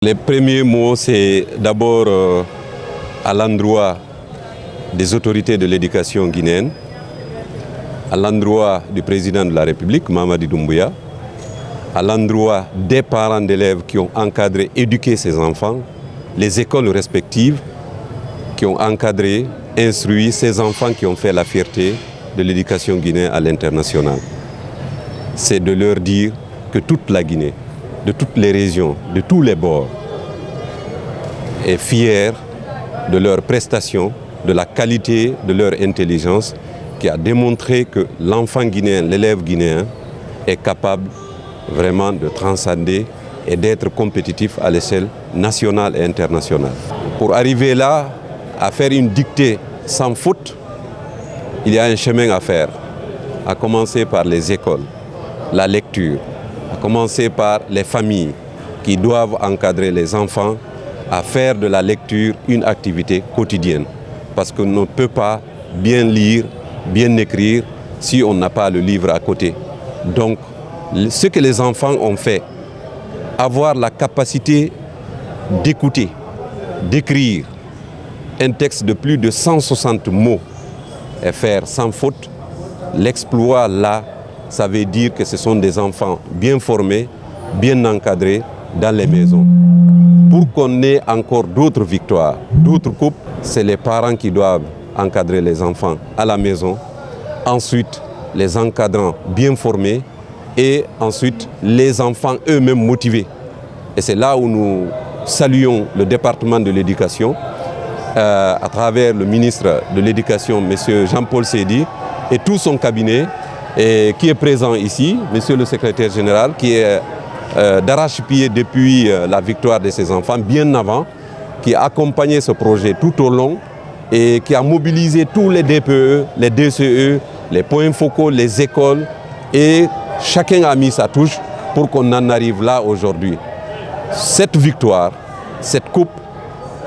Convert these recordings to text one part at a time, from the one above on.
Les premiers mots, c'est d'abord à l'endroit des autorités de l'éducation guinéenne, à l'endroit du président de la République, Mamadi Doumbouya, à l'endroit des parents d'élèves qui ont encadré, éduqué ces enfants, les écoles respectives qui ont encadré, instruit ces enfants qui ont fait la fierté de l'éducation guinéenne à l'international. C'est de leur dire que toute la Guinée, de toutes les régions, de tous les bords, est fière de leurs prestations, de la qualité de leur intelligence, qui a démontré que l'enfant guinéen, l'élève guinéen, est capable vraiment de transcender et d'être compétitif à l'échelle nationale et internationale. Pour arriver là, à faire une dictée sans faute, il y a un chemin à faire, à commencer par les écoles, la lecture, à commencer par les familles qui doivent encadrer les enfants à faire de la lecture une activité quotidienne. Parce qu'on ne peut pas bien lire, bien écrire si on n'a pas le livre à côté. Donc, ce que les enfants ont fait, avoir la capacité d'écouter, d'écrire un texte de plus de 160 mots et faire sans faute, l'exploit là, ça veut dire que ce sont des enfants bien formés, bien encadrés dans les maisons. Pour qu'on ait encore d'autres victoires, d'autres coupes, c'est les parents qui doivent encadrer les enfants à la maison. Ensuite, les encadrants bien formés et ensuite les enfants eux-mêmes motivés. Et c'est là où nous saluons le département de l'éducation à travers le ministre de l'Éducation, M. Jean-Paul Seydi, et tout son cabinet et qui est présent ici, M. le secrétaire général, qui est d'arrache-pied depuis la victoire de ses enfants, bien avant, qui a accompagné ce projet tout au long et qui a mobilisé tous les DPE, les DCE, les points focaux, les écoles, et chacun a mis sa touche pour qu'on en arrive là aujourd'hui. Cette victoire, cette coupe,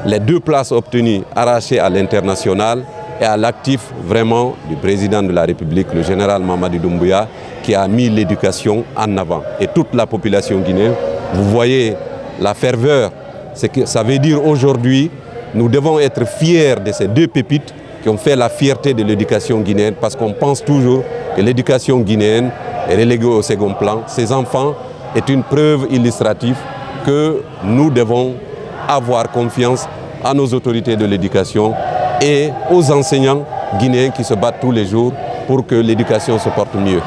les 2 places obtenues, arrachées à l'international et à l'actif vraiment du président de la République, le général Mamadi Doumbouya, qui a mis l'éducation en avant. Et toute la population guinéenne, vous voyez la ferveur. Ça veut dire aujourd'hui, nous devons être fiers de ces 2 pépites qui ont fait la fierté de l'éducation guinéenne, parce qu'on pense toujours que l'éducation guinéenne est reléguée au second plan. Ces enfants est une preuve illustrative que nous devons avoir confiance à nos autorités de l'éducation et aux enseignants guinéens qui se battent tous les jours pour que l'éducation se porte mieux.